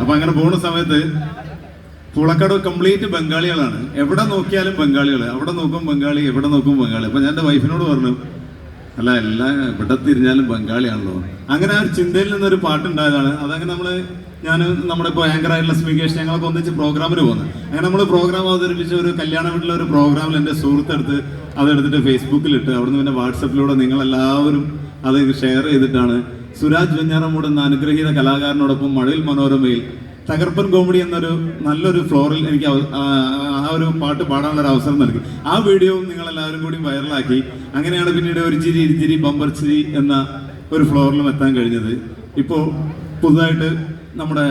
അപ്പൊ അങ്ങനെ പോകുന്ന സമയത്ത് പുളക്കടവ് കംപ്ലീറ്റ് ബംഗാളികളാണ്. എവിടെ നോക്കിയാലും ബംഗാളികൾ, അവിടെ നോക്കും ബംഗാളി, എവിടെ നോക്കും ബംഗാളി. അപ്പൊ ഞാൻ എൻ്റെ വൈഫിനോട് പറഞ്ഞു, അല്ല എല്ലാം എവിടെ തിരിഞ്ഞാലും ബംഗാളിയാണല്ലോ. അങ്ങനെ ആ ഒരു ചിന്തയിൽ നിന്നൊരു പാട്ടുണ്ടായതാണ്. അതങ്ങനെ ഞാൻ നമ്മുടെ ഇപ്പോൾ ആങ്കറായിട്ടുള്ള സ്പീക്കേഴ്സ് ഞങ്ങളൊക്കെ ഒന്നിച്ച് പ്രോഗ്രാമിന് പോകുന്നത്. അങ്ങനെ നമ്മൾ പ്രോഗ്രാം അവതരിപ്പിച്ച ഒരു കല്യാണ വീട്ടിലെ ഒരു പ്രോഗ്രാമിൽ എൻ്റെ സുഹൃത്തെടുത്ത് അതെടുത്തിട്ട് ഫേസ്ബുക്കിലിട്ട് അവിടുന്ന് പിന്നെ വാട്സപ്പിലൂടെ നിങ്ങളെല്ലാവരും അത് ഷെയർ ചെയ്തിട്ടാണ് സുരാജ് വെഞ്ഞാറമൂട് എന്ന അനുഗ്രഹീത കലാകാരനോടൊപ്പം മഴയിൽ മനോരമയിൽ തകർപ്പൻ കോമഡി എന്നൊരു നല്ലൊരു ഫ്ലോറിൽ എനിക്ക് ആ ഒരു പാട്ട് പാടാനുള്ളൊരു അവസരം നൽകി. ആ വീഡിയോ നിങ്ങളെല്ലാവരും കൂടി വൈറലാക്കി. അങ്ങനെയാണ് പിന്നീട് ഒരു ചിരി ഇരുചിരി ബമ്പർ ചിരി എന്ന ഒരു ഫ്ലോറിലും എത്താൻ കഴിഞ്ഞത്. ഇപ്പോൾ പുതുതായിട്ട് നമ്മുടെ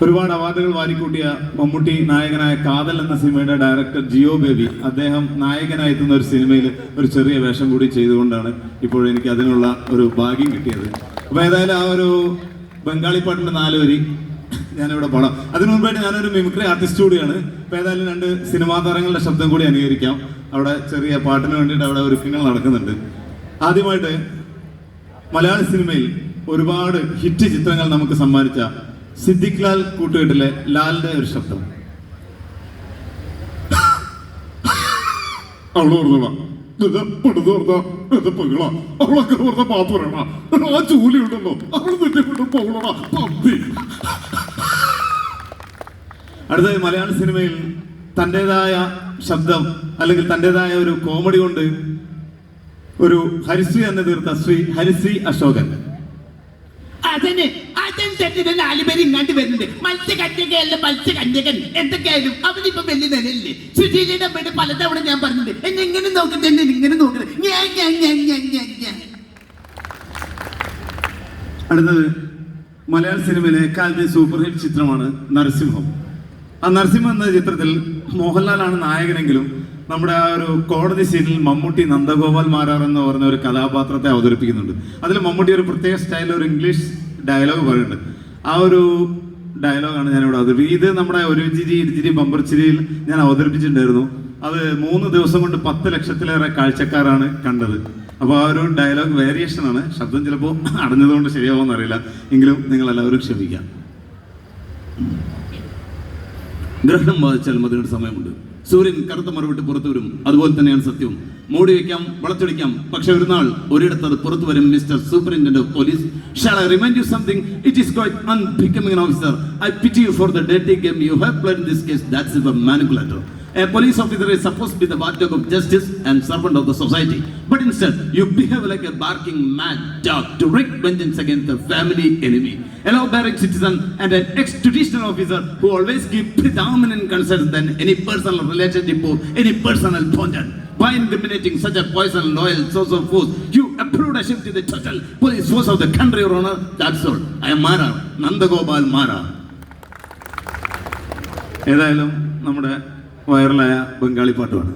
ഒരുപാട് അവാർഡുകൾ വാരിക്കൂട്ടിയ മമ്മൂട്ടി നായകനായ കാതൽ എന്ന സിനിമയുടെ ഡയറക്ടർ ജിയോ ബേബി, അദ്ദേഹം നായകനായി എത്തുന്ന ഒരു സിനിമയിൽ ഒരു ചെറിയ വേഷം കൂടി ചെയ്തുകൊണ്ടാണ് ഇപ്പോൾ എനിക്ക് അതിനുള്ള ഒരു ഭാഗ്യം കിട്ടിയത്. അപ്പോൾ ഏതായാലും ആ ഒരു ബംഗാളി പാട്ടിൻ്റെ 4 വരി ഞാനിവിടെ പാടാം. അതിനു മുമ്പായിട്ട് ഞാനൊരു മിമിക്രി ആർട്ടിസ്റ്റ് കൂടിയാണ്. ഇപ്പോൾ ഏതായാലും 2 സിനിമാ താരങ്ങളുടെ ശബ്ദം കൂടി അനുകരിക്കാം. അവിടെ ചെറിയ പാട്ടിന് വേണ്ടിയിട്ട് അവിടെ ഒരുക്കങ്ങൾ നടക്കുന്നുണ്ട്. ആദ്യമായിട്ട് മലയാള സിനിമയിൽ ഒരുപാട് ഹിറ്റ് ചിത്രങ്ങൾ നമുക്ക് സമ്മാനിച്ച സിദ്ദിഖ് ലാൽ കൂട്ടുകെട്ടിലെ ലാലിന്റെ ഒരു ശബ്ദം. അടുത്ത മലയാള സിനിമയിൽ തൻ്റെതായ ശബ്ദം അല്ലെങ്കിൽ തൻ്റെതായ ഒരു കോമഡി കൊണ്ട് ഒരു ഹരിശ്രീ എന്ന് തീർത്ത ശ്രീ ഹരിശ്രീ അശോകൻ. നാലുപേര് ഇങ്ങാണ്ട് വരുന്നുണ്ട്. മത്സ്യകന്യകയല്ല മത്സ്യകന്യകൻ. എന്തൊക്കെയായാലും അവനിപ്പോ വലിയ നിലയില്ലേ. സുശീലയുടെ അമ്മയുടെ പലതവണ ഞാൻ പറഞ്ഞിട്ടുണ്ട്, എന്നെ ഇങ്ങനെ നോക്കട്ടെ, എന്നെ ഇങ്ങനെ നോക്കട്ടെ. അടുത്തത് മലയാള സിനിമയിലെ എക്കാലത്തെ സൂപ്പർ ഹിറ്റ് ചിത്രമാണ് നരസിംഹം. ആ നരസിംഹം എന്ന ചിത്രത്തിൽ മോഹൻലാലാണ് നായകനെങ്കിലും നമ്മുടെ ആ ഒരു കോടതി സീനിൽ മമ്മൂട്ടി നന്ദഗോപാൽ മാരാർ എന്ന് പറഞ്ഞ ഒരു കഥാപാത്രത്തെ അവതരിപ്പിക്കുന്നുണ്ട്. അതിൽ മമ്മൂട്ടി ഒരു പ്രത്യേക സ്റ്റൈലിൽ ഒരു ഇംഗ്ലീഷ് ഡയലോഗ് പറയുന്നുണ്ട്. ആ ഒരു ഡയലോഗാണ് ഞാനിവിടെ അവതരിപ്പിക്കുന്നത്. ഇത് നമ്മുടെ ഒരു ചിരി ഇരുചിരി ബമ്പർ ചിരിയിൽ ഞാൻ അവതരിപ്പിച്ചിട്ടുണ്ടായിരുന്നു. അത് 3 ദിവസം കൊണ്ട് 10 ലക്ഷത്തിലേറെ കാഴ്ചക്കാരാണ് കണ്ടത്. അപ്പോൾ ആ ഒരു ഡയലോഗ് വേരിയേഷനാണ്. ശബ്ദം ചിലപ്പോൾ അടഞ്ഞതുകൊണ്ട് ശരിയാവുമെന്ന് അറിയില്ല, എങ്കിലും നിങ്ങളെല്ലാവരും ക്ഷമിക്കാം. ഗ്രഹണം ബാധിച്ചാൽ മതിനൊരു സമയമുണ്ട്. സൂര്യൻ കറുത്ത മറുവിട്ട് പുറത്തു വരും. അതുപോലെ തന്നെയാണ് സത്യവും. മൂടി വയ്ക്കാം, വളച്ചൊടിക്കാം, പക്ഷെ ഒരു നാൾ ഒരിടത്ത് അത് പുറത്തു വരും. Mister superintendent of police, shall I remind you something? It is quite unbecoming an officer. I pity you for the dirty game you have played in this case. That's a manipulator. A police officer is supposed to be the watchdog of justice and servant of the society. But instead, you behave like a barking mad dog to wreak vengeance against the family enemy. A law-bearing citizen and an ex-judicial officer who always give predominant concern than any personal relationship or any personal bond. By incriminating such a poison loyal source of force, you approved a shift to the total police force of the country, Your Honor. That's all. I am Mara, Nandagopal Mara. ഏതായാലും നമ്മുടെ വൈറലായ ബംഗാളി പാട്ടുമാണ്.